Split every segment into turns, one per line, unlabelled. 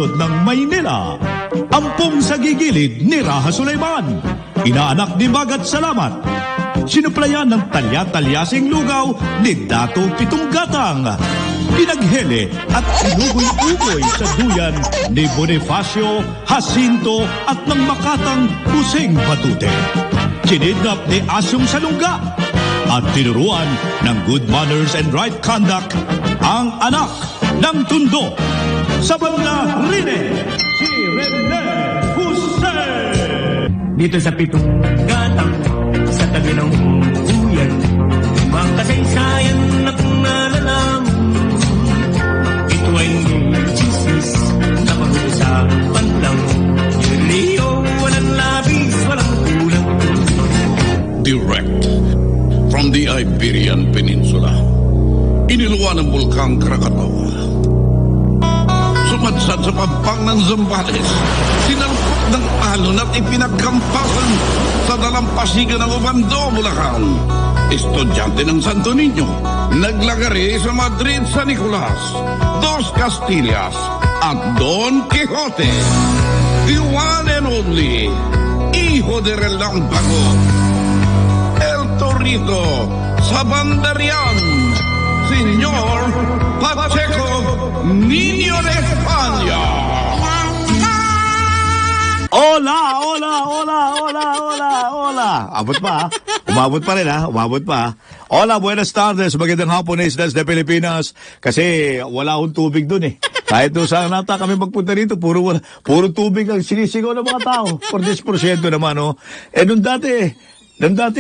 nasod ng Maynila. Ampung sa gigilid ni Raha Sulaiman. Inaanak ni Magat Salamat. Sinuplayan ng talya-talyasing lugaw ni Dato Pitunggatang. Pinaghele at inugoy-ugoy sa duyan ni Bonifacio, Jacinto at ng Makatang Buseng Batute. Kinidnap ni Asyong Salungga at tinuruan ng good manners and right conduct ang anak ng Tundo. Sa banda Rine, si Rene Jose.
Dito sa Pitunggatang, sa tabi ng uyan, mga kasaysayan na kung nalalaman. Ito ay chismis na pag-uusapan lang. Leo, walang labis, walang kulang.
Direct from the Iberian Peninsula, iniluwa ng Bulkang Krakatoa. Sumadsad sa pampang ng Zambales, sinalpok ng alon at ipinagkampasan sa dalampasigan ng Obando, Bulacan. Estudyante ng Santo Niño, naglagari sa Madrid, San Nicolas, Dos Castillas at Don Quixote. The one and only Hijo de Relámpago, El Torito sa Bandarian, Señor Pacheco Niño de España.
Hola, hola, hola, hola, hola, hola. Abot pa, ha? Umabot pa rin, ha? Umabot pa. Hola, buenas tardes. Magandang hapon, Islas de Pilipinas. Kasi wala akong tubig dun, eh. Kahit doon saan nata kami magpunta dito, puro tubig ang sinisigaw ng mga tao. 40% naman, oh. Nung dati,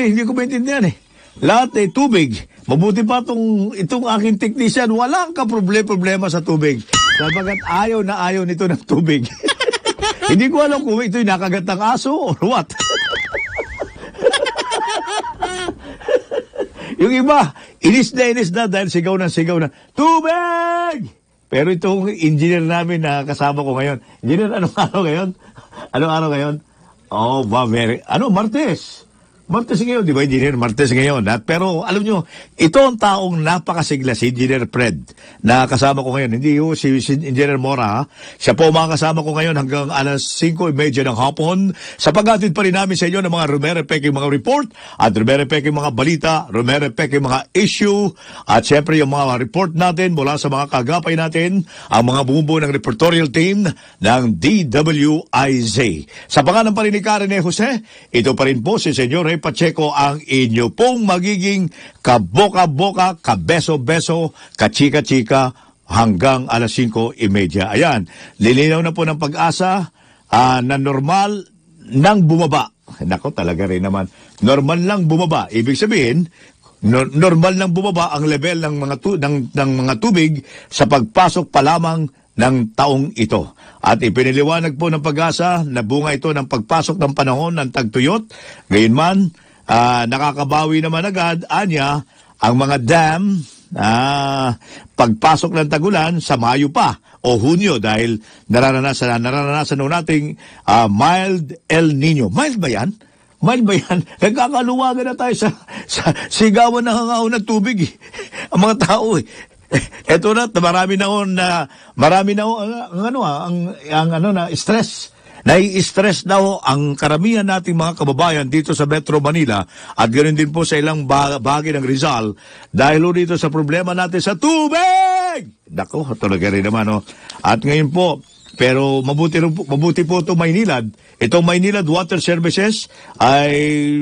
hindi ko maintindihan, eh. Lahat, tubig. Mabuti pa itong aking technician, walang problema sa tubig. Sabagat ayaw nito ng tubig. Hindi ko alam kung ito'y nakagat ng aso or what. Yung iba, inis na dahil sigaw na, tubig! Pero itong engineer namin na kasama ko ngayon, engineer, anong araw ngayon? Oh, Martes. Martes ngayon, di ba, Engineer? Martes ngayon. Pero alam nyo, ito ang taong napakasigla, si Engineer Fred, na kasama ko ngayon. Hindi ho si Engineer Mora, ha? Siya po mga kasama ko ngayon hanggang alas 5:30 ng hapon. Sa pag-atid pa rin namin sa inyo ng mga rumerepeke mga report, at rumerepeke mga balita, rumerepeke mga issue, at syempre yung mga report natin mula sa mga kagapay natin, ang mga bumubuo ng reportorial team ng DWIZ. Sa pangalan pa rin ni Karen Jose, ito pa rin po si Senyor Pacheco ang inyo pong magiging kaboka-boka, kabeso-beso, kachika-chika hanggang alas 5:30. Ayan, lilinaw na po ng Pag-asa na normal nang bumaba. Nako, talaga rin naman. Normal lang bumaba. Ibig sabihin, normal lang bumaba ang level ng mga tubig sa pagpasok pa lamang ng taong ito. At ipiniliwanag po ng Pag-asa na bunga ito ng pagpasok ng panahon ng tagtuyot. Gayunman, nakakabawi naman agad, anya, ang mga dam, pagpasok ng tagulan sa Mayo pa o Hunyo dahil nararanasan nung nating mild El Nino. Mild ba yan? Nagkakaluwagan na tayo sa sigawan ng hangaw ng tubig, eh. Ang mga tao, eh. Eto na, marami na stress. Nai-stress daw ang karamihan nating mga kababayan dito sa Metro Manila at ganoon din po sa ilang bahagi ng Rizal dahil dito sa problema natin sa tubig. Nako, talaga rin naman, oh. At ngayon po, pero mabuti po itong Maynilad. Itong Maynilad Water Services ay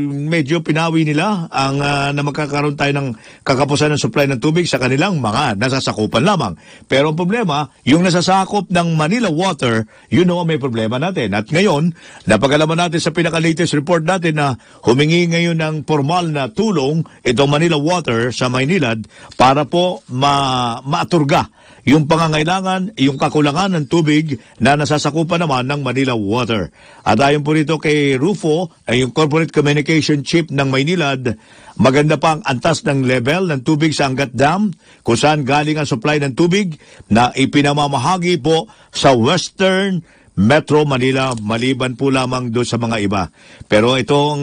medyo pinawi nila ang na magkakaroon tayo ng kakapusan ng supply ng tubig sa kanilang mga nasasakupan lamang. Pero ang problema, yung nasasakop ng Manila Water, may problema natin. At ngayon, napag-alaman natin sa pinaka-latest report natin na humingi ngayon ng formal na tulong itong Manila Water sa Maynilad para po maaturga yung pangangailangan, yung kakulangan ng tubig na nasasakupan naman ng Manila Water. At ayon po rito kay Rufo, yung Corporate Communication Chief ng Maynilad, maganda pa ang antas ng level ng tubig sa Angat Dam, kung saan galing ang supply ng tubig na ipinamamahagi po sa Western Metro Manila, maliban po lamang doon sa mga iba. Pero ito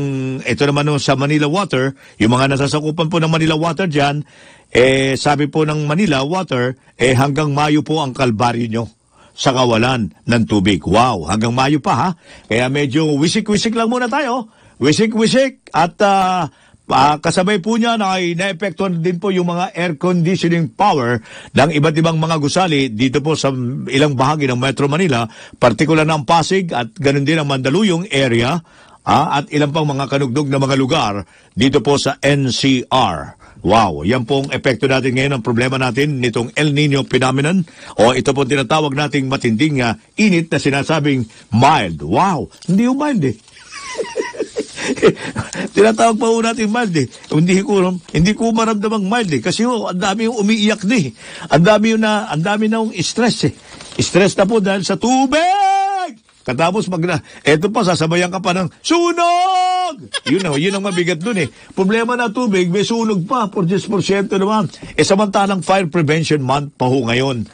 naman sa Manila Water, yung mga nasasakupan po ng Manila Water dyan, sabi po ng Manila Water, hanggang Mayo po ang kalbaryo nyo. sa kawalan ng tubig. Wow, hanggang Mayo pa ha. Kaya medyo wisik-wisik lang muna tayo. Wisik-wisik at kasabay po niya na ay naepektuhan din po yung mga air conditioning power ng iba't ibang mga gusali dito po sa ilang bahagi ng Metro Manila, partikular na ang Pasig at ganun din ang Mandaluyong area at ilang pang mga kanugdog na mga lugar dito po sa NCR. Wow, yan pong epekto natin ngayon, ang problema natin nitong El Nino phenomenon o ito pong tinatawag nating matinding init na sinasabing mild. Wow, hindi yung mild eh. Tinatawag pa po natin mild eh. Hindi ko maramdamang mild eh. Kasi ang dami yung umiiyak na eh. Ang dami na yung stress eh. Stress na po dahil sa tubig! Katapos eto pa, sasabayan ka pa ng sunog! Yun ang mabigat dun eh. Problema na tubig, may sunog pa, 40% naman. Samantalang Fire Prevention Month pa ho ngayon.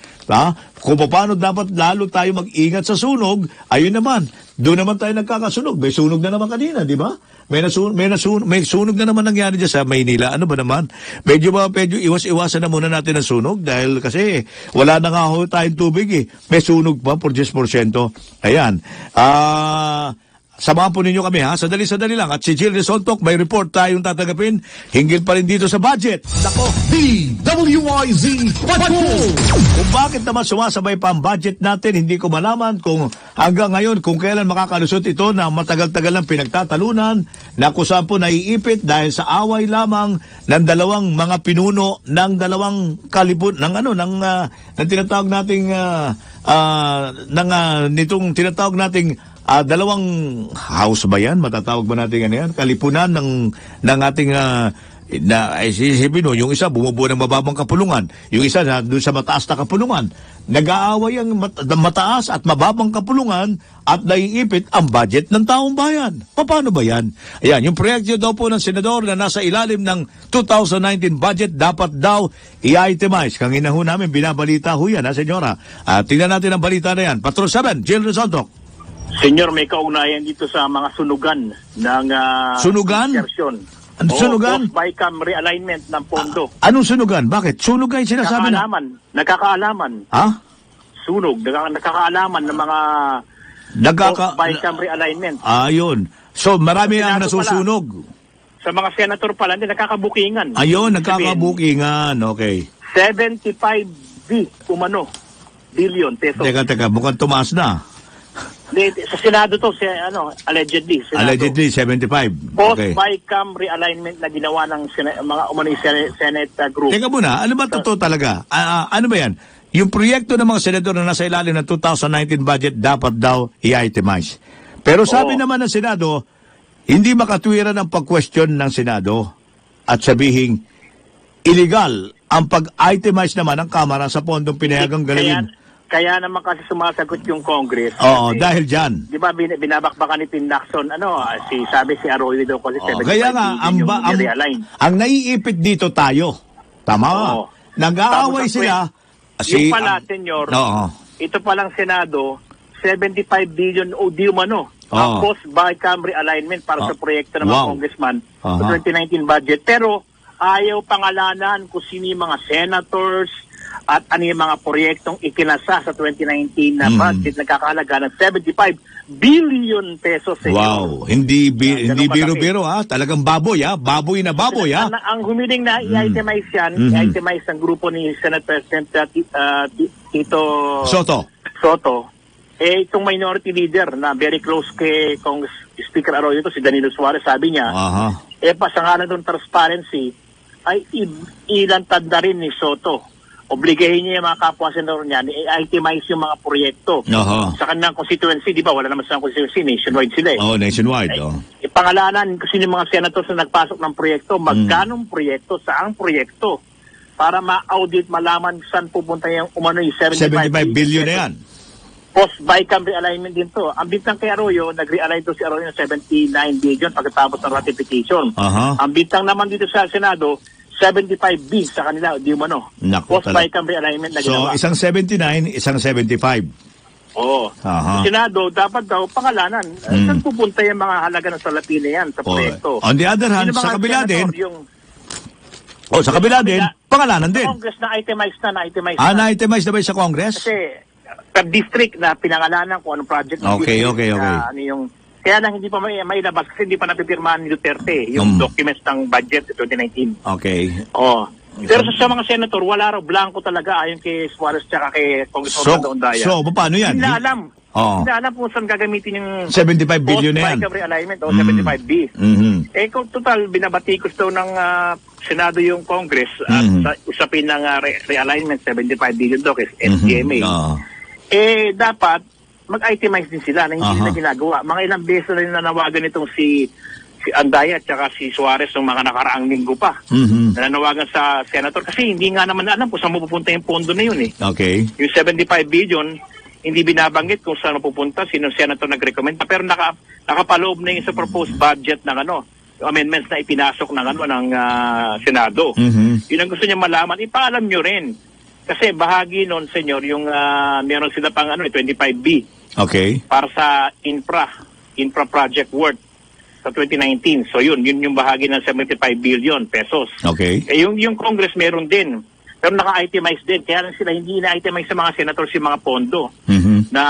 Kung paano dapat lalo tayo mag-ingat sa sunog, ayun naman, doon naman tayo nagkakasunog. May sunog na naman kanina, di ba? May sunog na naman nangyari dyan sa Maynila. Ano ba naman? Medyo iwas-iwasan na muna natin ang sunog dahil kasi wala na nga ho tayong tubig eh. May sunog pa, 40%. Ayan. Samahan po ninyo kami ha. Sadali lang. At si Jill Resoltok, may report tayong tatanggapin. Hinggil pa rin dito sa budget. Nako.
DWIZ Patrol!
Kung bakit naman sumasabay pa ang budget natin, hindi ko malaman kung hanggang ngayon kung kailan makakalusot ito na matagal-tagal ng pinagtatalunan na kung saan po naiipit dahil sa away lamang ng dalawang mga pinuno ng dalawang kalibot ng tinatawag nating nitong tinatawag nating dalawang house ba yan? Matatawag ba natin yan? Kalipunan ng ating isipin mo, yung isa bumubuo ng mababang kapulungan, yung isa doon sa mataas na kapulungan. Nag-aaway ang mataas at mababang kapulungan at naiipit ang budget ng taong bayan. Paano ba yan? Ayan, yung proyekto daw po ng senador na nasa ilalim ng 2019 budget dapat daw i-itemize. Kanina ho namin binabalita ho yan, senyora. Tingnan natin ang balita na yan. Patrol 7, Jill Resoltok.
Senyor, may kaugnayan dito sa mga sunugan ng
sunugan?
insertion.
Sunugan?
Post-BICAM realignment ng pondo.
Anong sunugan? Bakit? Sunog ay sinasabi na?
Nagkakaalaman.
Ha?
Sunog. Nagkakaalaman ng mga post-BICAM realignment.
Ayun. So, marami ang nasusunog.
Sa mga senator pala, hindi nagkakabukingan.
Ayun, nagkakabukingan. Okay.
75 billion pesos.
Teka, mukhang tumaas na.
Sa Senado to, allegedly. Senado.
Allegedly, 75. Okay.
Post-BICAM realignment na ginawa ng mga umano'y Senate group.
Teka muna, ano ba totoo talaga? Ano ba yan? Yung proyekto ng mga senador na nasa ilalim ng 2019 budget dapat daw i-itemize. Pero sabi naman ng Senado, hindi makatwiran ang pag-question ng Senado at sabihing illegal ang pag-itemize naman ng Kamara sa pondong pinayagang galawin.
Kaya naman kasi sumasagot yung Congress.
Oo, dahil dyan.
Di ba binabakbakan ni Tim Lacson, sabi si Arroyo daw kasi 75
kaya nga, ang naiipit dito tayo. Tama. Nag-aaway sila.
Yung pala, senyor, ito palang Senado, 75 billion o di umano. Post-BICAM realignment para sa proyekto ng mga congressman sa 2019 budget. Pero ayaw pangalanan kung sino yung mga senators, at ano yung mga proyektong ikinasa sa 2019 na budget nagkakahalaga ng 75 billion pesos.
Wow, hindi biro-biro ha, talagang baboy ha, baboy na baboy ha.
Ang humiling na i-itemize yan, i-itemize ng grupo ni Senate President Tito Soto. Itong minority leader na very close kay Congress Speaker Arroyo, si Danilo Suarez, sabi niya, pasangalan ng transparency ay ilantad na rin ni Soto. Obligahin niya yung mga kapwa senador niya i-itemize yung mga proyekto. Sa kanilang constituency, di ba? Wala naman sa constituency, nationwide sila eh.
Nationwide.
Ipangalanan kasi yung mga senators na nagpasok ng proyekto, magkanong proyekto, saang proyekto, para ma-audit, malaman saan pupunta yung umano yung 75
billion na yan.
Post-BICAM realignment din to. Ang bintang kay Arroyo, nag-realign to si Arroyo ng 79 billion pagkatapos ng ratification. Ang bintang naman dito sa Senado, 75B sa kanila, di mo no. Post-BICAM realignment na ginawa.
So, isang 79, isang 75.
Oo. Sa Senado, dapat daw pangalanan. Saan pupunta yung mga halaga ng salapi na yan sa proyekto?
On the other hand, sa kabila din, sa kabila din, pangalanan din.
Congress na itemize na.
Na-itemize na ba sa Congress?
Kasi, per district na pinangalanan kung anong project.
Okay.
Ano yung, kaya lang hindi pa mailabas kasi hindi pa napipirmahan ni Duterte yung documents ng budget 2019.
Okay.
Pero sa mga senator, wala raw, blanco talaga ayon kay Suarez tsaka kay Congressman Ondaya.
So, paano yan?
Hindi na alam. Hindi na alam kung saan gagamitin yung 75
billion na yan.
Post-Bicam realignment o 75B. Kung total, binabatikos daw ng Senado yung Congress at sa usapin ng realignment, 75 billion daw kasi SGMA. Dapat mag-itemize din sila na hindi na ginagawa. Mga ilang beses na nanawagan itong si Andaya at saka si Suarez ng mga nakaraang linggo pa. Nanawagan sa senator kasi hindi nga naman alam kung saan mapupunta yung pondo na yun eh.
Okay.
Yung 75 billion, hindi binabanggit kung saan mapupunta, sino senator nag-recommend. Pero nakapaloob na yun sa proposed budget ng amendments na ipinasok ng Senado. Yun ang gusto niya malaman. Ipaalam nyo rin. Kasi bahagi noon, senyor, yung meron sila pang 25B.
Okay.
Para sa infra project worth sa 2019. So yun yung bahagi ng 75 billion pesos.
Okay.
Yung Congress meron din. Pero naka-itemize din. Kaya lang sila hindi na-itemize sa mga senators yung mga pondo na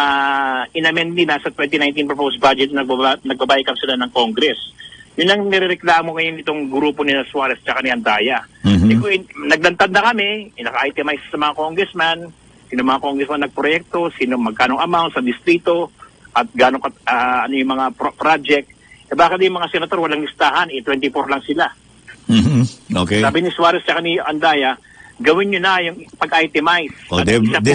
in-amend nila sa 2019 proposed budget na nagbabayikap sila ng Congress. Yun ang nirereklamo ngayon itong grupo ni Suarez at ni Andaya. Naglantad na kami, naka-itemize sa mga congressman, sino mga congressman nagproyekto, sino magkanong amount sa distrito, at gano'ng ano yung mga project. Bakit yung mga senator walang listahan, 24 lang sila.
Okay.
Sabi ni Suarez at ni Andaya, gawin nyo na yung pag-itemize.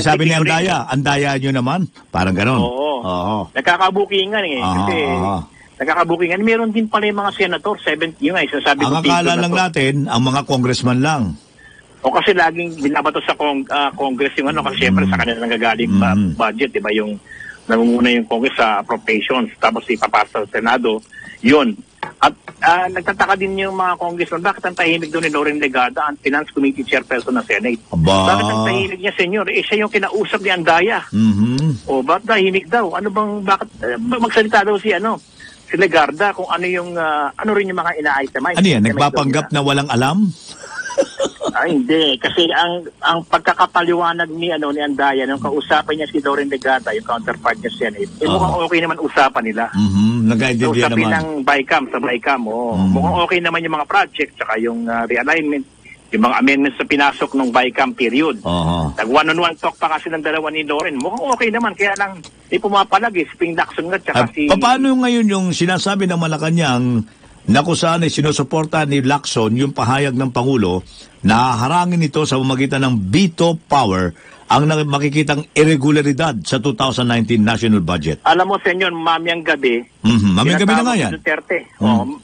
Sabi ni Andaya nyo naman, parang gano'n.
Oo. Nakakabukingan kasi nakakabukingan. Meron din pala yung mga senator, 70 yung isasabi ko.
Ang akala lang natin, ang mga congressman lang.
O kasi laging binabato sa Congress yung kasi syempre sa kanila nanggagaling budget, diba? Yung nangunguna yung Congress sa appropriations, tapos ipapasa sa Senado, yun. At nagtataka din yung mga congressman, bakit ang tahimik doon ni Loren Legada, ang Finance Committee Chairperson ng Senate? Bakit ang tahimik niya, senyor? Siya yung kinausap ni Andaya. O, bakit tahimik daw? Bakit magsalita daw si Legarda kung ano yung, ano rin yung mga ina-itemize.
Ano yan? Nagpapanggap na walang alam?
Hindi. Kasi ang pagkakapaliwanag ni Andaya, nung kausapan niya si Loren Legata, yung counterpart niya Senate, mukhang okay naman usapan nila.
Nag-idea naman.
Usapin ng BICAM, mukhang okay naman yung mga project, saka yung realignment, yung mga amendments na pinasok ng BICAM period. Nag-one-on-one talk pa kasi ng dalawa ni Loren. Mukhang okay naman, kaya lang di pumapalag si Ping Lacson nga, tsaka si...
Paano ngayon yung sinasabi ng Malacanang na kung saan ay sinusuporta ni Lacson yung pahayag ng Pangulo na harangin ito sa pamamagitan ng veto power ang makikitang irregularidad sa 2019 national budget?
Alam mo, senyor, mamayang gabi.
Mamayang gabi na nga yan.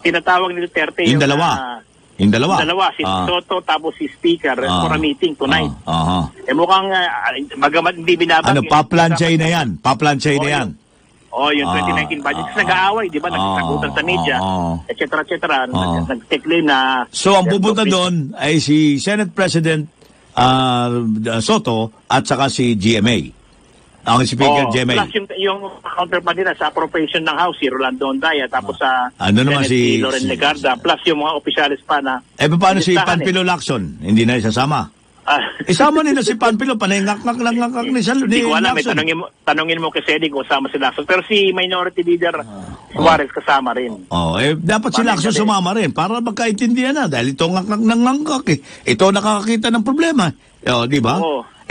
Tinatawag ni Duterte
yung dalawa. Yung dalawa, si Soto tapos si Speaker for a meeting tonight. Mukhang magamat hindi binabang. Paplansay na yan.
Yung 2019 budget. Kasi nag-aaway, di ba? Nagsagutan sa media, etc. Nag-declare na...
So, ang pupunta doon ay si Senate President Soto at saka si GMA. Ang Speaker GMA.
Plus yung counterpart nila sa appropriation ng House, si Rolando Ondaya, tapos sa
naman
si Loren Legarda, plus yung mga opisyalis pa na...
paano si Panfilo Lacson? Hindi na isasama? Isama nila si Panfilo, panay ngak-ngak ni Lacson.
Hindi ko alam, tanungin mo kay Sedi kung sama si Lacson. Pero si Minority Leader Suarez kasama rin.
Dapat si Lacson sumama rin para magkaintindihan na dahil ito ngak-ngak Ito nakakakita ng problema. Di ba?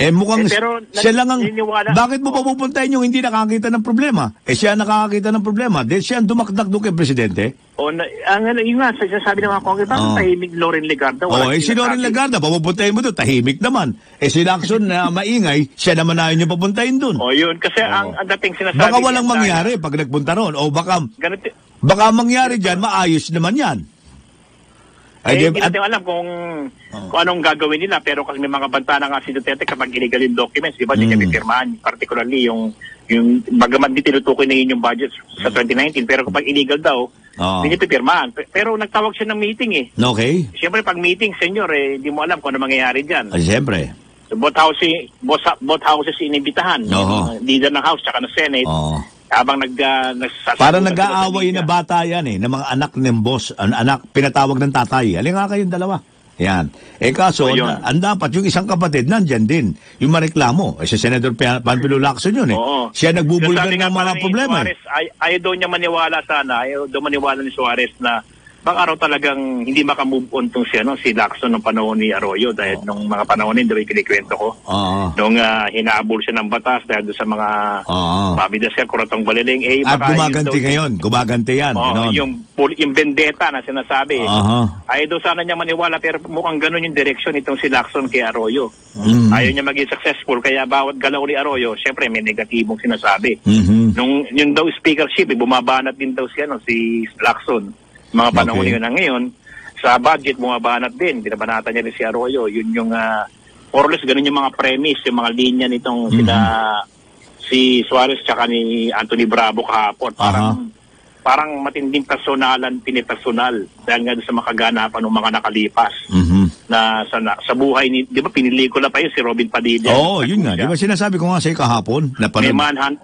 Mukhang siya lang ang... Bakit mo papupuntahin yung hindi nakakita ng problema? Siya nakakakita ng problema. Dahil siya ang dumakdak doon kay Presidente.
Yung nga, sabi ng mga Congress, tahimik Loren Legarda.
Si Loren Legarda, papupuntahin mo doon, tahimik naman. Si Lacson na maingay, siya naman ayaw niya papuntahin doon.
Yun. Kasi ang dating sinasabi...
Baka walang mangyari pag nagpunta ron. O baka mangyari dyan, maayos naman yan.
Hindi natin alam kung anong gagawin nila, pero kasi may mga banta na nga si Duterte kapag illegal yung documents, di ba, hindi niya pipirmahan, particularly yung bagaman di tinutukoy na yun yung budget sa 2019, pero kapag illegal daw, hindi niya pipirmahan. Pero nagtawag siya ng meeting
Okay.
Siyempre pag meeting, senyor, hindi mo alam kung ano mangyayari dyan.
Siyempre.
Both houses inibitahan, leader ng House tsaka ng Senate. Habang
parang nag-aaway na bata yan ng mga anak ng boss, anak pinatawag ng tatay. Halika nga kayong dalawa. Yan. Kaso,
So, yun.
ang dapat, yung isang kapatid, nandyan din. Yung mareklamo. Si Senator Panfilo Lacson yun
Oo.
Siya nagbubulgan
Sabi
ng
nga
mga
pala ni
problema.
Suarez, ayaw daw niya maniwala sana, ayaw daw maniwala ni Suarez na bang araw talagang hindi makamove on tong si Lacson nung panahon ni Arroyo dahil nung mga panahon din, diba yung kinikwento ko. Nung hinaabol siya ng batas dahil doon sa mga pabidas siya, kuratong baliling.
At gumaganti ngayon. Gumaganti yan.
Yung vendetta na sinasabi. Ayaw daw sana niya maniwala pero mukhang ganun yung direction itong si Lacson kay Arroyo. Ayaw niya maging successful kaya bawat galaw ni Arroyo, syempre may negatibong sinasabi. Nung yung daw speakership, bumabanat din daw si Lacson. Mga panahon yun na ngayon, sa budget bumabanat din, binabanatan niya rin si Arroyo. Yun yung, or less, ganun yung mga premise, yung mga linya nitong si Suarez tsaka ni Anthony Bravo kahapon. Parang matinding personalan, pinipersonal dahil nga sa makaganapan ng mga nakalipas na sa buhay ni, di ba pinilikula pa yun si Robin Padilla?
Yun nga. Di ba sinasabi ko nga sa'yo kahapon?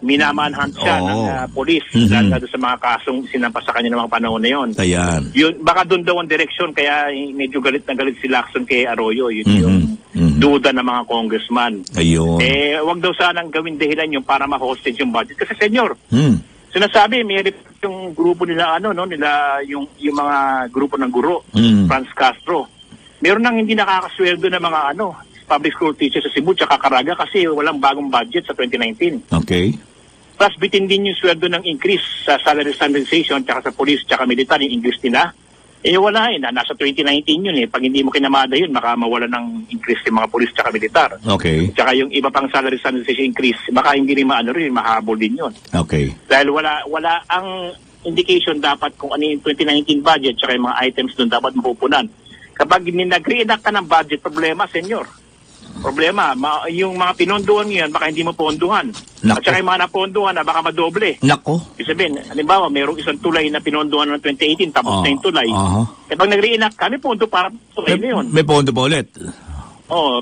Minamanhunt siya ng polis dahil nga sa mga kasong sinampas sa kanya ng mga panahon na yun.
Ayan.
Yun, baka doon daw ang direksyon kaya medyo galit na galit si Lacson kay Arroyo. Yun yung duda ng mga congressman.
Ayun.
Wag daw sanang gawin dahilan yung para ma-hostage yung budget. Kasi senyor, sinasabi, may yung grupo nila, nila yung mga grupo ng guro, Franz Castro. Meron nang hindi nakakasweldo ng mga public school teachers sa Cebu tsaka Caraga kasi walang bagong budget sa 2019.
Okay.
Plus, bitin din yung sweldo ng increase sa salary standardization tsaka sa police tsaka militar, yung increase nila. Wala nasa 2019 yun Pag hindi mo kinamada yun, baka mawala ng increase yung mga police tsaka militar.
Okay.
Tsaka yung iba pang salary standardization increase, baka hindi rin mahabol din yun.
Okay.
Dahil wala ang indication dapat kung ano yung 2019 budget tsaka yung mga items doon dapat mapupunan. Kapag nag-re-enact ka ng budget, problema, senyor. Problema, yung mga pinondohan ngayon, baka hindi mo ponduhan. At saka yung mga naponduhan na baka madoble.
Nako.
Ibig sabihin, halimbawa, mayroong isang tulay na pinondohan ng 2018, tapos na yung tulay. Kapag nag-re-enact ka, may pondo para tulay na yun.
May pondo pa ulit.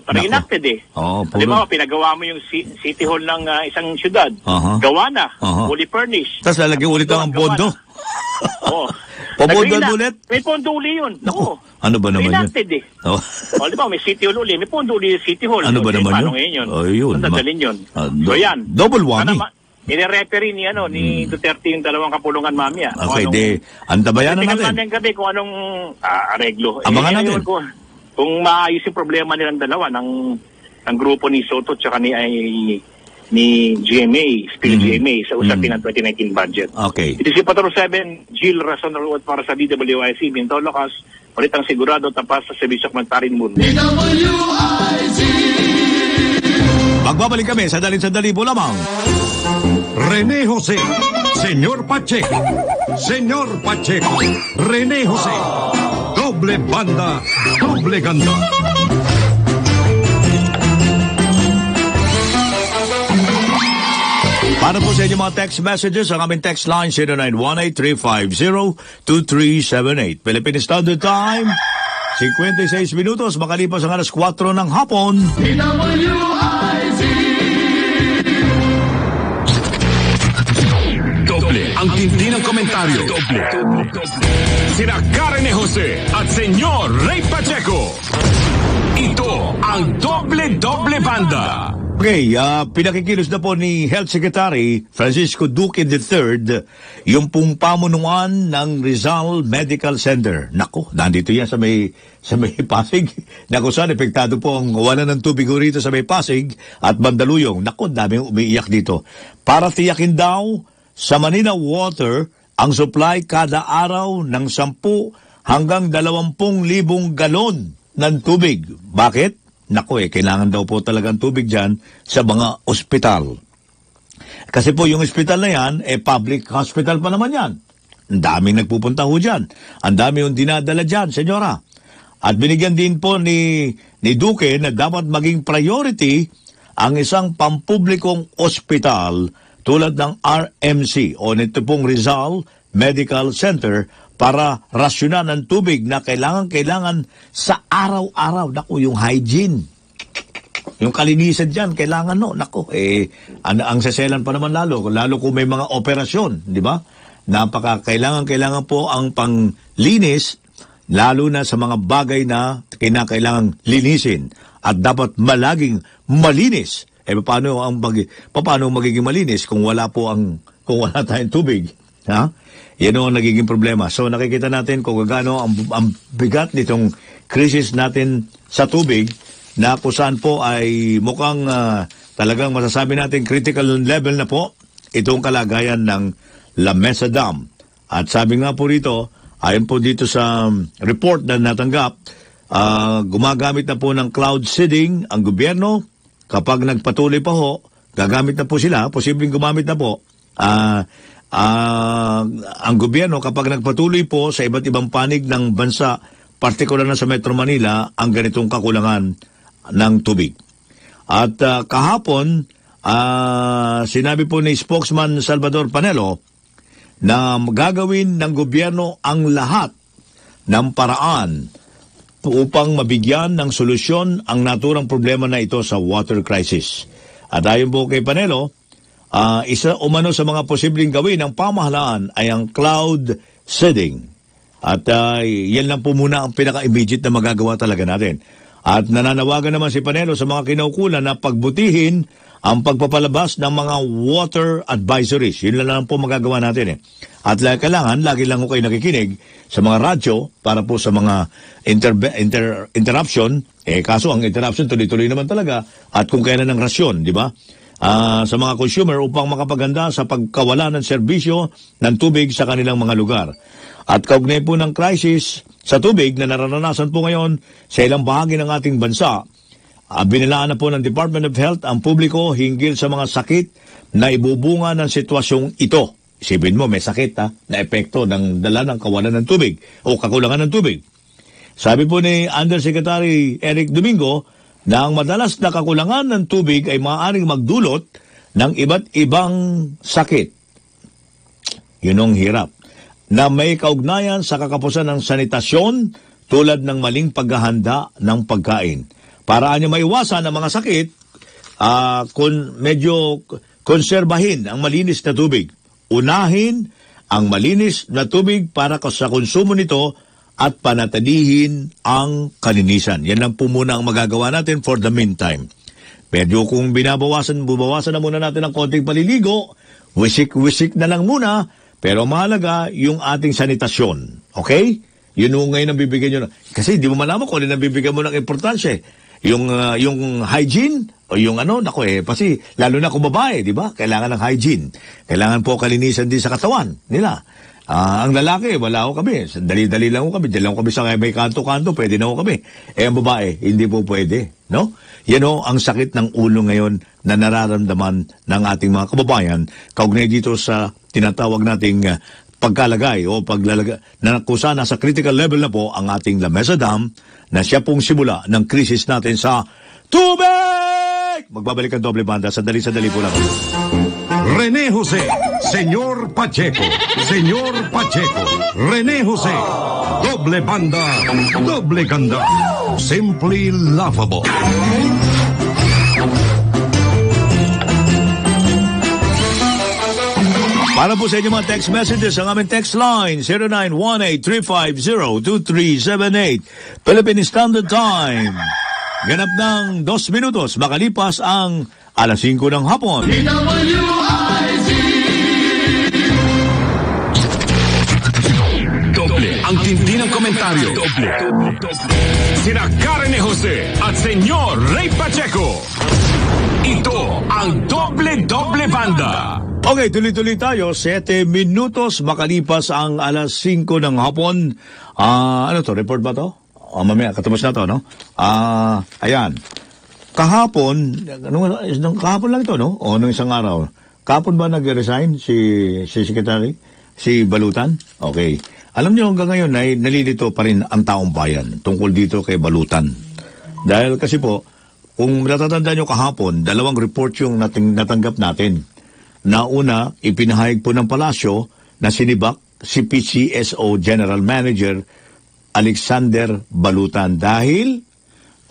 Re-enacted halimbawa, pinagawa mo yung City Hall ng isang syudad. Gawa na. Fully furnished.
Tapos lalagyan ulit ang pondo. Papondo ulit?
May pondo uli yun.
Ano ba naman yun?
Re-enacted di ba, may City Hall uli. May pondo uli yung City Hall.
Ano ba naman
paano
yun?
ngayon yun?
Yun.
Dadalhin yun. So yan.
Double whammy.
Ine-referee ni Duterte yung dalawang kapulungan mamaya.
Okay, antabayan na natin.
Tingnan gabi kung anong areglo.
Abangan natin.
Kung maayos yung problema nilang dalawa ng grupo ni Soto tsaka ni GMA, Spill GMA sa usapin ng 2019 budget.
Okay.
Ito si Patrol 7, Jill Rason Road para sa DWIC, Bintol Locas, Palitang Sigurado, tapas sa Servisyo Komentaryo Mundo.
DWIC!
Magbabalik kami sa sandali po lamang.
Rene Jose, Senyor Pacheco, Senyor Pacheco, Rene Jose, doble banda, doble ganda.
Para po sa inyo mga text messages, ang aming text line 0918-350-2378. Philippine Standard Time, 56 minutos, makalipas ang alas 4 ng hapon.
Doble ang tindi ng komentaryo. Doble. Sina Karen Jose at Senyor Ray Pacheco. Ito ang Doble Banda.
Okay, pinakikilos na po ni Health Secretary Francisco Duque III yung pong pamunuan ng Rizal Medical Center. Nako, nandito yan sa may Pasig. Nako, saan epektado po ang wala ng tubig rito sa may Pasig at Mandaluyong. Nako, daming umiiyak dito. Para tiyakin daw sa Manila Water ang supply kada araw ng 10 hanggang 20,000 galon ng tubig. Bakit? Nako kailangan daw po talagang tubig dyan sa mga ospital. Kasi po yung ospital na yan, public hospital pa naman yan. Ang daming nagpupunta ho dyan. Ang dami yung dinadala dyan, senyora. At binigyan din po ni Duque na dapat maging priority ang isang pampublikong ospital tulad ng RMC o nito pong Rizal Medical Center para rasyonan ng tubig na kailangan sa araw-araw. Naku, yung hygiene. Yung kalinisan dyan, kailangan Naku, ang saselan pa naman lalo kung may mga operasyon, di ba? Kailangan po ang panglinis lalo na sa mga bagay na kinakailangang linisin at dapat malaging malinis. Paano magiging malinis kung wala tayong tubig? Ha? Yan ang nagiging problema. So nakikita natin kung gaano ang bigat nitong krisis natin sa tubig, na kung saan po ay mukhang talagang masasabi natin critical level na po itong kalagayan ng La Mesa Dam. At sabi nga po rito, ayon po dito sa report na natanggap, gumagamit na po ng cloud seeding ang gobyerno. Kapag nagpatuloy pa ho, gagamit na po sila, posibleng gumamit na po ang gobyerno kapag nagpatuloy po sa iba't ibang panig ng bansa, partikular na sa Metro Manila, ang ganitong kakulangan ng tubig. At kahapon, sinabi po ni spokesman Salvador Panelo na gagawin ng gobyerno ang lahat ng paraan upang mabigyan ng solusyon ang naturang problema na ito sa water crisis. At ayon po kay Panelo, isa umano sa mga posibleng gawin ng pamahalaan ay ang cloud seeding. At yan lang po muna ang pinaka-immediate na magagawa talaga natin. At nananawagan naman si Panelo sa mga kinaukulan na pagbutihin ang pagpapalabas ng mga water advisories. Yun lang po magagawa natin. At kailangan, lagi lang ko kayo nakikinig sa mga radyo para po sa mga interruption. Kaso ang interruption tuloy-tuloy naman talaga. At kung kailan ng rasyon, di ba? Sa mga consumer upang makapaganda sa pagkawala ng serbisyo ng tubig sa kanilang mga lugar. At kaugnay po ng crisis sa tubig na nararanasan po ngayon sa ilang bahagi ng ating bansa, binilaan na po ng Department of Health ang publiko hinggil sa mga sakit na ibubunga ng sitwasyong ito. Isipin mo, may sakit na epekto ng dala ng kawalan ng tubig o kakulangan ng tubig. Sabi po ni Undersecretary Eric Domingo na ang madalas na kakulangan ng tubig ay maaaring magdulot ng iba't ibang sakit. Yun ang hirap. Na may kaugnayan sa kakapusan ng sanitasyon tulad ng maling paghahanda ng pagkain. Para niyo maiwasan ang mga sakit, medyo konserbahin ang malinis na tubig. Unahin ang malinis na tubig para sa konsumo nito at panatilihin ang kalinisan. Yan lang po muna ang magagawa natin for the meantime. Medyo kung bubawasan na muna natin ang konting paliligo, wisik-wisik na lang muna. Pero mahalaga yung ating sanitasyon. Okay? Yun yung ngayon ang bibigyan nyo. Kasi di mo malaman kung ano ang bibigyan mo ng importansya. Yung hygiene, o yung kasi lalo na kung babae, di ba? Kailangan ng hygiene. Kailangan po kalinisan din sa katawan nila. Ang lalaki, wala ko kami. Dali-dali lang ko kami. Dali lang kami sa may kanto-kanto, pwede na ko kami. Ang babae, hindi po pwede. No? Yan ang sakit ng ulo ngayon na nararamdaman ng ating mga kababayan kaugnay dito sa tinatawag nating pagkalagay o paglalagay na kusa nasa critical level na po ang ating La Mesa Dam na siya pong simula ng krisis natin sa tubig! Magbabalik ang doble banda. Sandali po lang.
Rene Jose, Señor Pacheco, Señor Pacheco, Rene Jose, doble banda, doble ganda, simply laughable.
Para po sa inyo mga text messages, ang aming text line, 0918-350-2378, Philippine Standard Time. Ganap ng 2 minutos, makalipas ang alas 5 ng hapon.
Doble ang tindi ng komentaryo. Doble. Sina Karen Jose at Senyor Ray Pacheco. Ito ang Doble Banda.
Okay, tuloy-tuloy tayo. 7 minutos makalipas ang alas 5 ng hapon. Report ba to? Mamaya, katapos na to, no? Ayan. Kahapon lang ito, no? O nung isang araw. Kahapon ba nag-resign si Secretary? Si Balutan? Okay. Alam niyo hanggang ngayon ay nalilito pa rin ang taong bayan tungkol dito kay Balutan. Dahil kasi po, kung natatandaan niyo kahapon, 2 report yung natanggap natin. Nauna, ipinahayag po ng palasyo na sinibak si PCSO General Manager Alexander Balutan dahil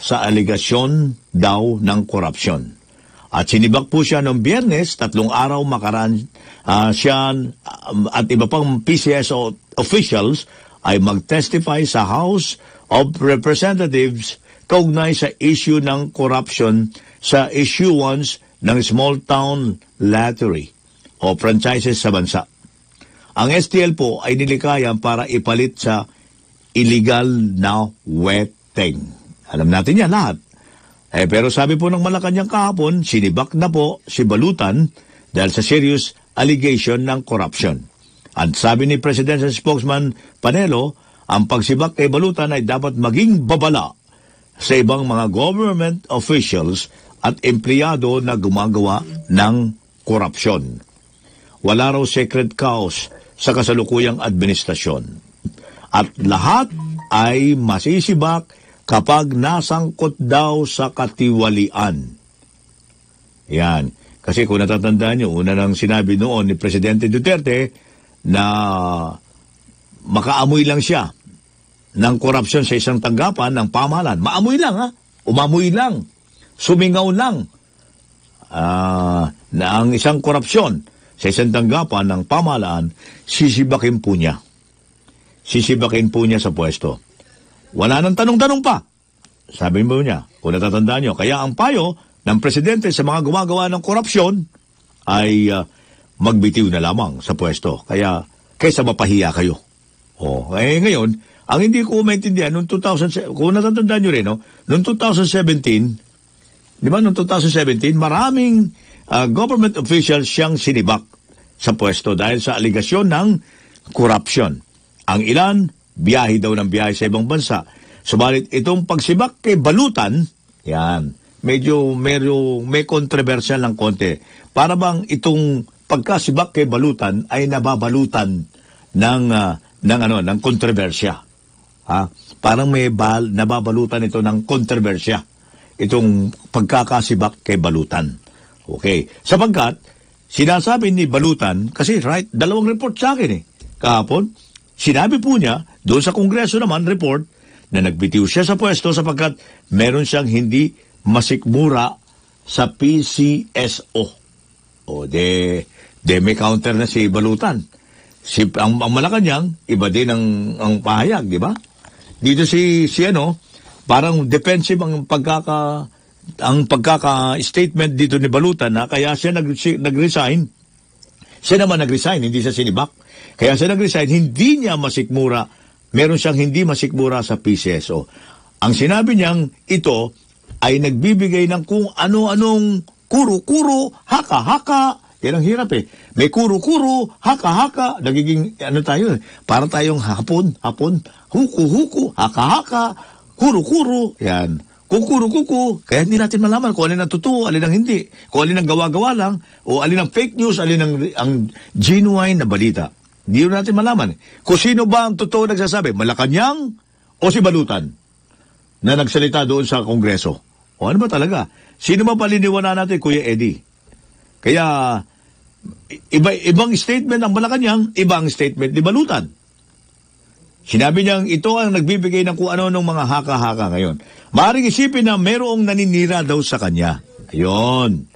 sa aligasyon daw ng korupsyon. At sinibak po siya noong Biyernes, 3 araw makaraan siya at iba pang PCSO officials ay mag-testify sa House of Representatives kaugnay sa issue ng corruption sa issuance ng small town lottery o franchises sa bansa. Ang STL po ay nilikayan para ipalit sa illegal na weteng. Alam natin yan lahat. Pero sabi po ng Malacanang kahapon, sinibak na po si Balutan dahil sa serious allegation ng corruption. At sabi ni Presidential Spokesman Panelo, ang pagsibak kay Balutan ay dapat maging babala sa ibang mga government officials at empleyado na gumagawa ng korupsyon. Wala raw secret cause sa kasalukuyang administrasyon. At lahat ay masisibak kapag nasangkot daw sa katiwalian. Yan. Kasi kung natatandaan nyo, una nang sinabi noon ni Presidente Duterte na makaamoy lang siya ng korupsyon sa isang tanggapan ng pamahalaan. Maamoy lang, ha? Umamoy lang. Sumingaw lang. Na ang isang korupsyon sa isang tanggapan ng pamahalaan, sisibakin po niya. Sisibakin po niya sa pwesto. Wala nang tanong-tanong pa. Sabi mo niya, kung natatandaan nyo, kaya ang payo ng presidente sa mga gumagawa ng korupsyon ay magbitiw na lamang sa pwesto. Kaya, kaysa mapahiya kayo. Ngayon, ang hindi ko maintindihan, noong 2007, kung natatandaan nyo rin, noong 2017, di ba, noong 2017, maraming government officials siyang sinibak sa pwesto dahil sa aligasyon ng corruption. Ang ilan, biyahe daw ng biyahe sa ibang bansa. Subalit itong pagsibak kay Balutan, yan, medyo may kontrobersyal ng konti. Para bang itong pagkasibak kay Balutan ay nababalutan ng kontrobersya. Parang nababalutan ito ng kontrobersya. Itong pagkakasibak kay Balutan. Okay. Sapagkat, sinasabi ni Balutan, kasi dalawang report sa akin kahapon, sinabi po niya, doon sa Kongreso naman, report, na nagbitiw siya sa pwesto sapagkat meron siyang hindi masikmura sa PCSO. May counter na si Balutan. Ang Malacanang, iba din ang pahayag, di ba? Dito parang defensive ang pagkaka-statement dito ni Balutan na kaya siya nag-resign. Siya naman nag-resign, hindi siya sinibak. Kaya siya nag-resign, hindi niya masikmura, meron siyang hindi masikmura sa PCSO. Ang sinabi niyang ito ay nagbibigay ng kung ano-anong kuro-kuro, haka-haka. Yan ang hirap May kuro-kuro, haka-haka, nagiging, para tayong hapon, huku-huku, haka-haka, kuro-kuro, yan. Kukuro-kuku, kaya hindi natin malaman kung alin ang totoo, alin ang hindi, kung alin ang gawa-gawa lang, o alin ang fake news, alin ang genuine na balita. Hindi natin malaman. Kung sino ba ang totoo nagsasabi, Malacanang o si Balutan na nagsalita doon sa Kongreso? O ano ba talaga? Sino ba paliniwanan natin, Kuya Eddie? Kaya, ibang statement ng Malacanang, ibang statement ni Balutan. Sinabi niyang ito ang nagbibigay ng kung ano ng mga haka-haka ngayon. Maaaring isipin na mayroong naninira daw sa kanya. Ayun.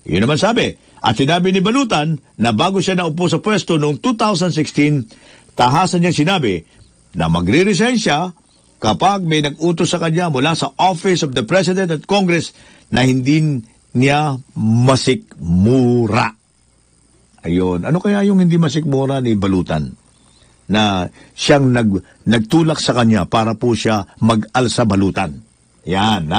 Yun naman sabi. At sinabi ni Balutan na bago siya naupo sa pwesto noong 2016, tahasan niyang sinabi na magre-resign siya kapag may nag-utos sa kanya mula sa Office of the President at Congress na hindi niya masikmura. Ayun. Ano kaya yung hindi masikmura ni Balutan? Na siyang nagtulak sa kanya para po siya mag-alsa Balutan. Yan,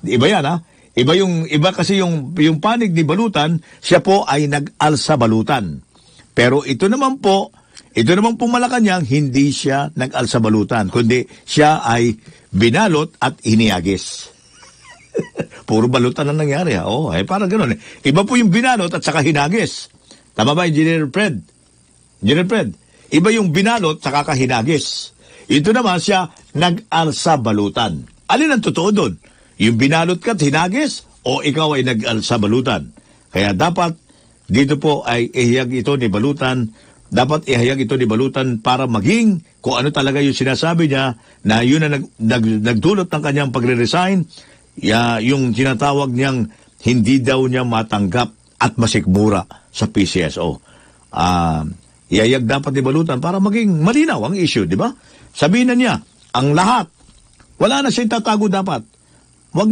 Iba yan, Iba kasi yung panig ni Balutan, siya po ay nag-alsa Balutan. Pero ito naman po Malacanang, hindi siya nag-alsa Balutan, kundi siya ay binalot at hiniyagis. Puro balutan ang nangyari, parang gano'n. Iba po yung binalot at saka hinagis. Tama ba, Engineer Fred? Iba yung binalot sa kakahinagis. Ito naman siya nag-alsa Balutan. Alin ang totoo doon? Yung binalot ka at hinagis o ikaw ay nag-alsa Balutan? Kaya dapat dito po ay ihayag ito ni Balutan. Dapat ihayag ito ni Balutan para maging kung ano talaga yung sinasabi niya na yun na nagdulot ng kanyang pagre-resign. Yung tinatawag niyang hindi daw niya matanggap at masikmura sa PCSO. Ihayag dapat ni Balutan para maging malinaw ang issue, di ba? sabihin na niya, ang lahat, wala na siyang tatago dapat. Wag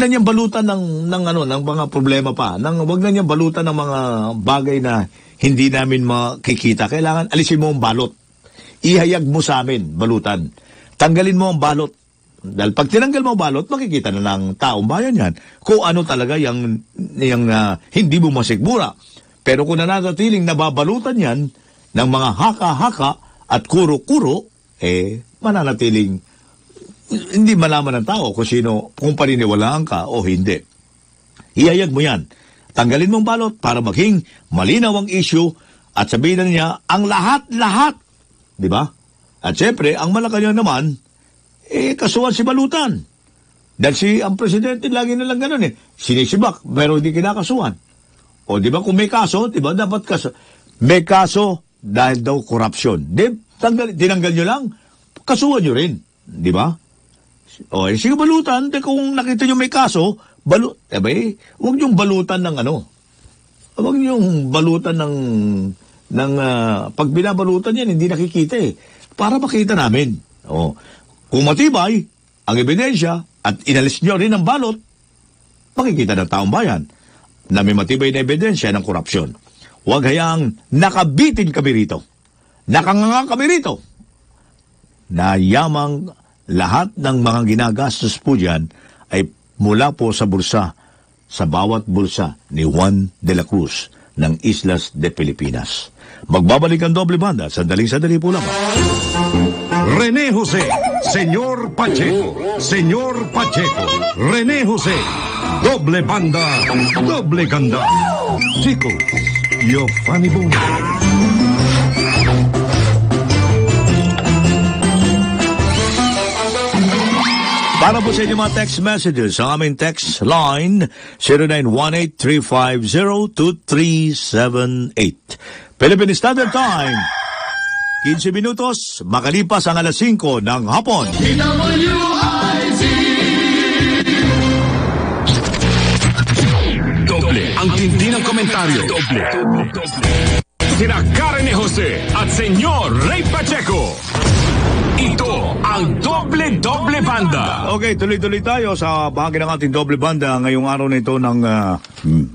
na niyang balutan ng mga problema pa. Wag na niyang balutan ng mga bagay na hindi namin makikita. Kailangan alisin mo ang balot. Ihayag mo sa amin, balutan. Tanggalin mo ang balot. Dahil pag tinanggal mo ang balot, makikita na ng taong bayan yan kung ano talaga yung hindi mo masikmura. Pero kung nananatiling nababalutan yan ng mga haka-haka at kuro-kuro, mananatiling hindi malaman ng tao kung paniniwalaan ka o hindi. Ihayag mo yan. Tanggalin mong balot para maging malinaw ang issue at sabihin na niya ang lahat-lahat. Di ba? At syempre, ang Malacanang naman, kasuhan si balutan. Dahil ang presidente lagi na lang ganun sinisibak, pero hindi kinakasuhan. O di ba kung may kaso, di ba dapat kaso. May kaso dahil daw corruption. Tinanggal nyo lang, kasuhan nyo rin. Di ba? O, sige balutan, kung nakita nyo may kaso, huwag nyong balutan ng huwag nyong balutan ng pag binabalutan yan, hindi nakikita para makita namin. O, kung matibay ang ebidensya at inalis nyo rin ang balot, makikita ng taong bayan na may matibay na ebidensya ng korupsyon. Huwag hayaang nakabitin kami rito. Nakanganga kami rito. Na yamang lahat ng mga ginagastos po dyan ay mula po sa bulsa, sa bawat bulsa ni Juan de la Cruz ng Islas de Pilipinas. Magbabalik ang Doble Banda, sandaling-sandali po lamang.
René Jose, Señor Pacheco, Señor Pacheco, René Jose, Doble Banda, Doble Ganda. Chico, your funny bone.
Para po sa inyo mga text messages, ang aming text line 0918-350-2378. Philippine Standard Time, 15 minutos, makalipas ang alas 5 ng hapon.
Doble ang tindi ng komentaryo. Doble. Sina Karen Jose at Senyor Ray Pacheco. Ito ang Doble Banda.
Okay, tuloy-tuloy tayo sa bahagi ng ating Doble Banda ngayong araw na ito ng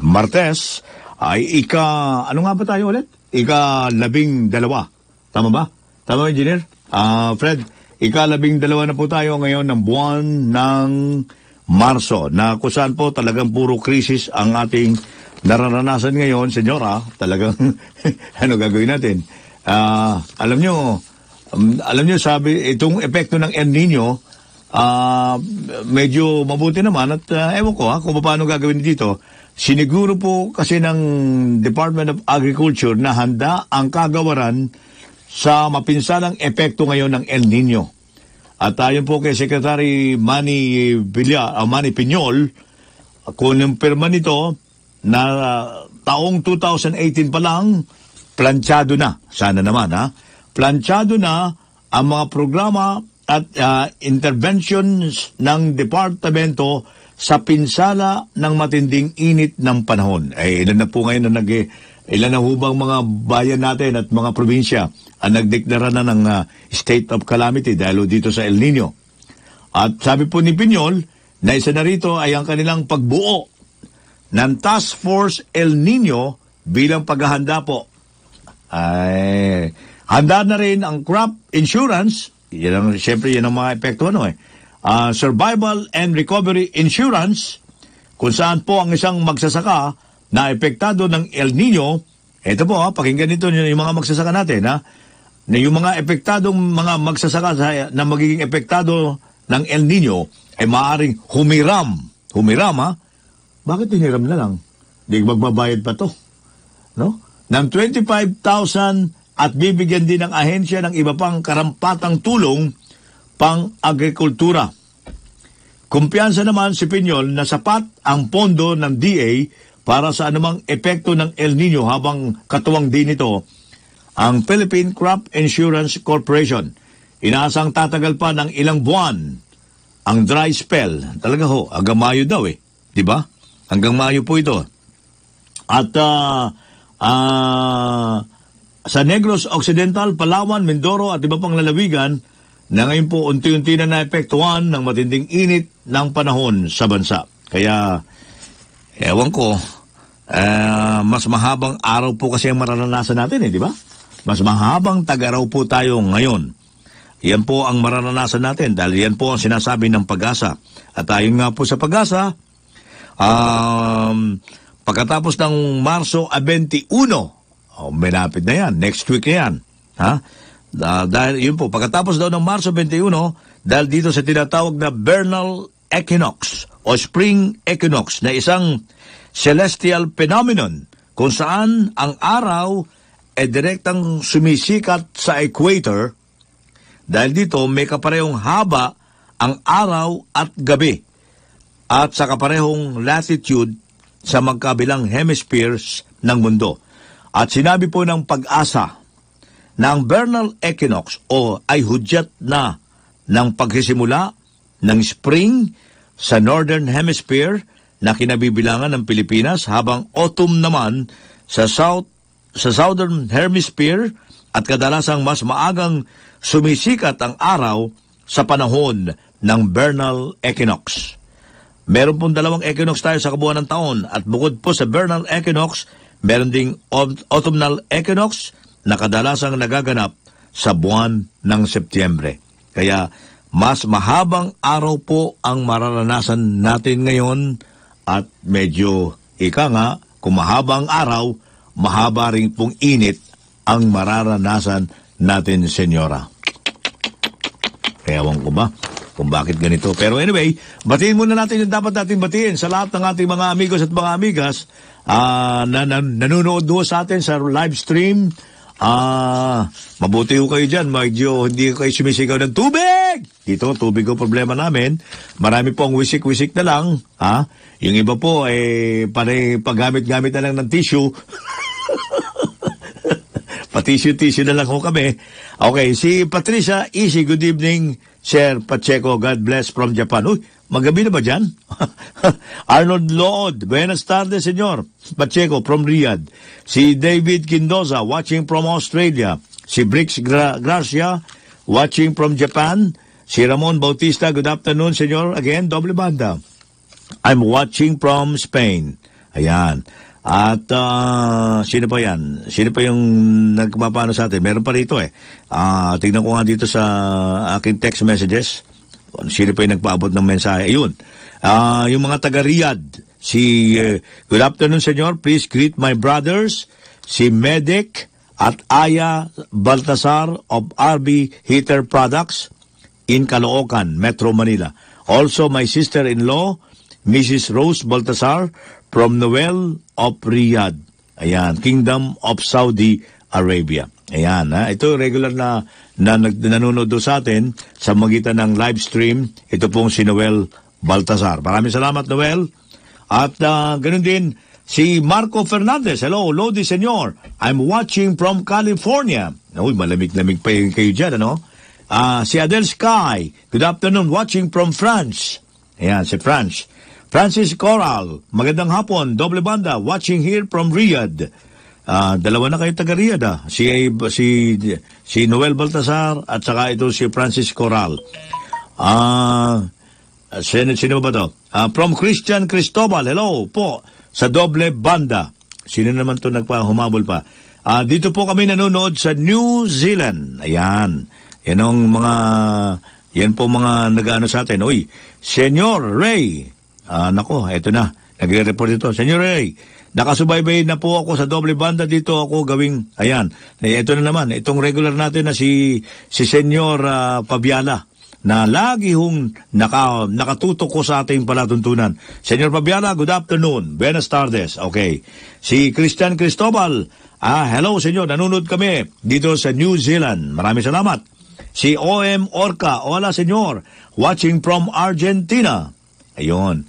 Martes. Ay ano nga ba tayo ulit? 12. Tama ba? Tama, Engineer? Fred, 12 na po tayo ngayon ng buwan ng Marso, na kung saan po talagang puro krisis ang ating nararanasan ngayon, Senyora. Talagang, ano gagawin natin? Alam nyo, sabi, itong epekto ng El Nino, medyo mabuti naman at ewan ko kung paano gagawin dito. Siniguro po kasi ng Department of Agriculture na handa ang kagawaran sa mapinsalang epekto ngayon ng El Nino. At ayon po kay Secretary Manny Piñol, kinumpirma nito na taong 2018 pa lang, planchado na. Sana naman planchado na ang mga programa at interventions ng departamento sa pinsala ng matinding init ng panahon. Ilan na po ngayon ilan na hubang mga bayan natin at mga probinsya ang nagdeklara na ng state of calamity dahil dito sa El Nino. At sabi po ni Piñol na isa na rito ay ang kanilang pagbuo ng Task Force El Nino bilang paghahanda po. Handa na rin ang crop insurance, siyempre yan ang mga epekto survival and recovery insurance, kung saan po ang isang magsasaka na epektado ng El Nino, ito po pakinggan nito yung mga magsasaka natin na yung mga epektadong mga magsasaka na magiging epektado ng El Nino ay maaaring humiram. Bakit hiniram na lang? Di magbabayad pa to, no? Ng 25,000 at bibigyan din ng ahensya ng iba pang karampatang tulong pang-agrikultura. Kumpiyansa naman si Piñol na sapat ang pondo ng DA para sa anumang epekto ng El Nino, habang katuwang din ito ang Philippine Crop Insurance Corporation. Inaasang tatagal pa ng ilang buwan ang dry spell. Talaga hanggang Mayo daw di ba? Hanggang Mayo po ito. At sa Negros Occidental, Palawan, Mindoro at iba pang lalawigan, na ngayon po unti-unti na naepektuhan ng matinding init ng panahon sa bansa. Kaya, ewan ko, mas mahabang araw po kasi ang mararanasan natin, di ba? Mas mahabang tag-araw po tayo ngayon. Yan po ang mararanasan natin dahil yan po ang sinasabi ng Pag-asa. At ayon nga po sa Pag-asa, pagkatapos ng Marso 21, malapit na yan, next week na yan, ha? Dahil yun po, pagkatapos daw ng Marso 21, dahil dito sa tinatawag na vernal equinox o spring equinox na isang celestial phenomenon kung saan ang araw ay direktang sumisikat sa equator. Dahil dito may kaparehong haba ang araw at gabi at sa kaparehong latitude sa magkabilang hemispheres ng mundo. At sinabi po ng Pag-asa na ang vernal equinox o ay hudyat na ng pagsisimula ng spring sa Northern Hemisphere na kinabibilangan ng Pilipinas habang autumn naman sa Southern Hemisphere at kadalasang mas maagang sumisikat ang araw sa panahon ng vernal equinox. Meron pong 2 equinox tayo sa kabuuan ng taon at bukod po sa vernal equinox, meron ding autumnal equinox na kadalasang nagaganap sa buwan ng Setyembre. Kaya mas mahabang araw po ang mararanasan natin ngayon at medyo kung mahaba ang araw, mahaba rin pong init ang mararanasan natin, senyora. Ewan ko ba kung bakit ganito. Pero anyway, batiin muna natin yung dapat natin batiin sa lahat ng ating mga amigos at mga amigas na nanonood doon sa atin sa live stream. Mabuti ho kayo dyan. Medyo hindi kayo sumisigaw ng tubig. Dito, tubig ho problema namin. Marami po ang wisik-wisik na lang. Yung iba po, paggamit-gamit na lang ng tissue. Pa-tissue na lang ho kami. Okay, si Patricia Easy, good evening, Sir Pacheco. God bless from Japan. Uy, magabi na ba dyan? Arnold Lood, buenas tardes, senyor. Pacheco from Riyadh. Si David Quindoza, watching from Australia. Si Brix Gracia, watching from Japan. Si Ramon Bautista, good afternoon, senyor. Again, doble banda. I'm watching from Spain. Ayan. At sino pa yan? Sino pa yung nagpapano sa atin? Meron pa rito tignan ko nga dito sa aking text messages. Sino pa yung nagpaabot ng mensahe? Ayun. Yung mga taga-Riyadh. Good afternoon, senyor. Please greet my brothers. Si Medic at Aya Baltasar of RB Heater Products in Caloocan, Metro Manila. Also, my sister-in-law, Mrs. Rose Baltasar from Noel of Riyadh. Ayan, Kingdom of Saudi Arabia. Ayan, ito regular na nanonood sa atin sa magitan ng live stream. Ito pong si Noel Baltasar. Maraming salamat, Noel. At ganun din, si Marco Fernandez. Hello, Lodi Senyor. I'm watching from California. Uy, malamig-lamig pa kayo dyan, ano? Si Adele Sky. Good afternoon, watching from France. Ayan, si France. Francis Coral, magandang hapon, doble banda, watching here from Riyadh. Dalawa na kayo taga-Riyadh, si Noel Baltasar at saka ito si Francis Coral. Sino ba to? From Christian Cristobal, hello po, sa doble banda. Sino naman to nagpahumabol pa? Dito po kami nanonood sa New Zealand. Ayan, yan po mga nag-ano sa atin. Uy, Senyor Ray, nako, eto na. Nagre-report ito. Senyor Ray, nakasubaybay na po ako sa doble banda dito ako gawing, ayan. Ito na naman, itong regular natin na si Senyor Pabiala, na lagi hong nakatutok ko sa ating palatuntunan. Senyor Pabiala, good afternoon. Buenas tardes. Okay. Si Christian Cristobal, hello senyor, nanonood kami dito sa New Zealand. Maraming salamat. Si OM Orca, hola senyor, watching from Argentina. Ayun.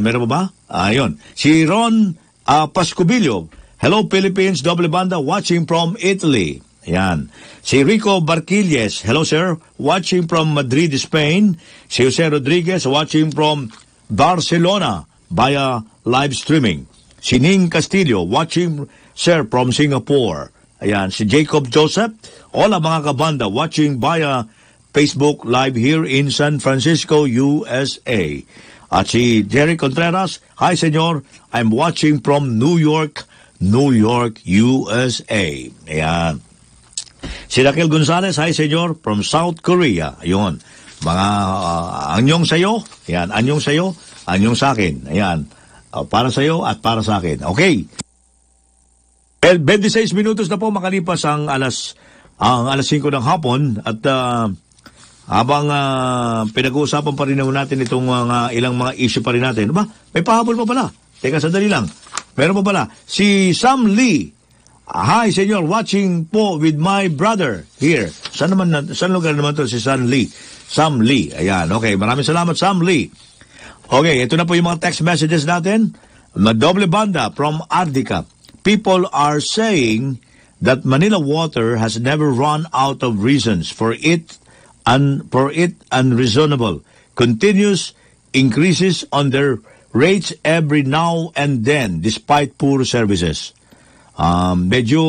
Meron ba? Ayun. Si Ron Pascubilio. Hello Philippines, double banda, watching from Italy. Ayan. Si Rico Barquilles. Hello sir, watching from Madrid, Spain. Si Jose Rodriguez, watching from Barcelona via live streaming. Si Ning Castillo, watching sir from Singapore. Ayan. Si Jacob Joseph. Hola mga kabanda, watching via Facebook Live here in San Francisco, USA. At si Jerry Contreras, hi senyor, I'm watching from New York, USA. Ayan. Si Raquel Gonzalez, hi senyor, from South Korea. Ayun. Mga anyong sayo, ayan, anyong sayo, anyong sa akin. Ayan. Para sayo at para sa akin. Okay. 26 minutos na po makalipas ang alas 5 ng hapon at habang pinag-uusapan pa rin natin itong ilang mga issue pa rin natin. Ba, may pahabol pa pala. Teka, sandali lang. Meron pa pala. Si Sam Lee. Hi, senyor. Watching po with my brother here. Saan lugar naman to si Sam Lee? Sam Lee. Ayan. Okay. Maraming salamat, Sam Lee. Okay. Ito na po yung mga text messages natin. Doble banda from Ardica. People are saying that Manila Water has never run out of reasons for it unreasonable. Continuous increases on their rates every now and then despite poor services. Medyo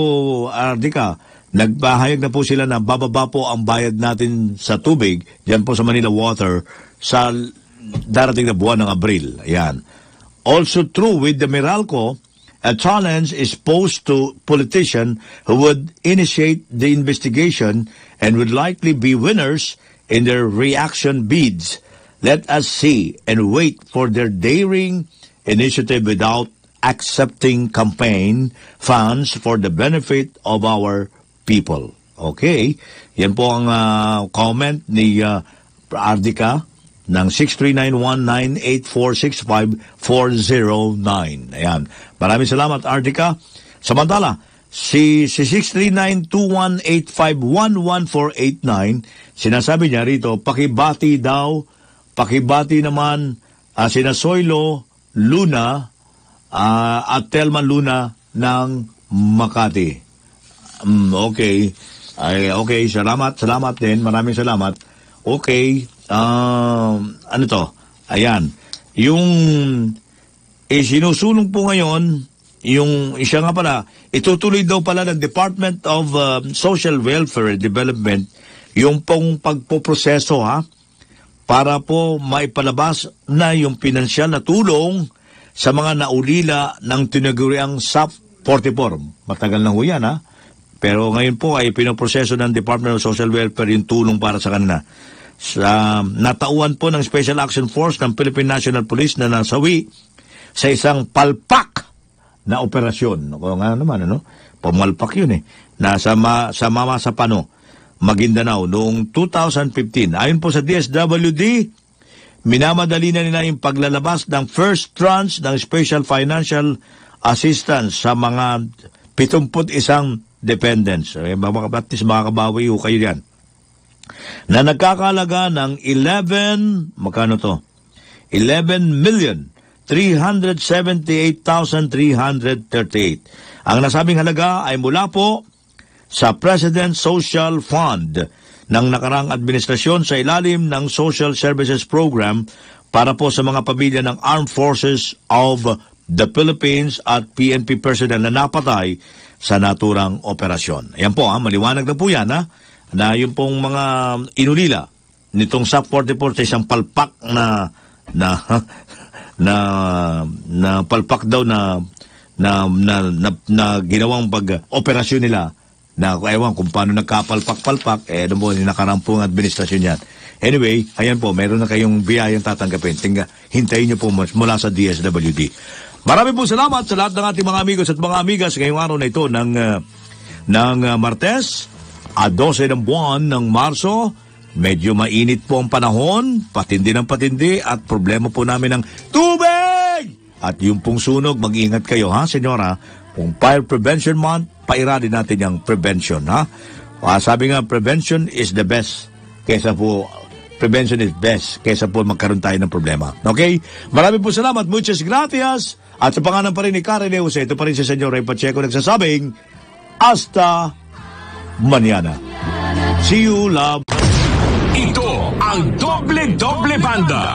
Ardica, nagpahayag na po sila na bababa po ang bayad natin sa tubig diyan po sa Manila Water sa darating na buwan ng Abril. Ayan. Also true with the Meralco. A challenge is posed to politicians who would initiate the investigation and would likely be winners in their reaction bids. Let us see and wait for their daring initiative without accepting campaign funds for the benefit of our people. Okay? Yan po ang comment ni Ardica ng 639-198-465-409. Ayan. Maraming salamat, Ardica. Samantala, si 639-2185-11489, sinasabi niya rito, pakibati naman sina Soylo Luna at Telma Luna ng Makati. Okay. Okay, salamat din. Maraming salamat. Okay. Ano to? Ayan. Yung sinusulong po ngayon, yung siya nga pala, itutuloy daw pala ng Department of Social Welfare Development yung pong pagpoproseso para po maipalabas na yung pinansyal na tulong sa mga naulila ng tinaguriang SAP 44. Matagal na ho yan Pero ngayon po ay pinoproseso ng Department of Social Welfare yung tulong para sa kanila. Natauhan po ng Special Action Force ng Philippine National Police na nasawi sa isang palpak na operasyon. O nga naman, Pamalpak yun sa Mamasapano, Maguindanao noong 2015. Ayon po sa DSWD, minamadali na nila yung paglalabas ng first tranche ng Special Financial Assistance sa mga 71 dependents. At least makakabawi ho kayo yan. Na nagkakalaga ng 11,378,338. Ang nasabing halaga ay mula po sa President's Social Fund ng nakarang administrasyon sa ilalim ng Social Services Program para po sa mga pamilya ng Armed Forces of the Philippines at PNP personnel na napatay sa naturang operasyon. Ayan po, maliwanag na po yan, na yung pong mga inulila nitong SAP 44 sa isang palpak na palpak daw na ginawang pag-operasyon nila na ewan kung paano nagkapalpak-palpak, nakarampong administrasyon yan. Anyway, ayan po, meron na kayong biyayang tatanggapin. Hintayin nyo po mula sa DSWD. Marami po salamat sa lahat ng ating mga amigos at mga amigas ngayong araw na ito ng Martes, 12 ng buwan ng Marso. Medyo mainit po ang panahon, patindi ng patindi, at problema po namin ng tubig! At yung pong sunog, mag-ingat kayo senyora. Kung Fire Prevention Month, pairali natin yung prevention, sabi nga, prevention is best kesa po magkaroon tayo ng problema. Okay? Marami po salamat. Muchas gracias. At sa pangalan pa rin ni Karen Jose, ito pa rin si Senyor Ray Pacheco nagsasabing, hasta mañana. See you, love.
Ito ang Doble Banda.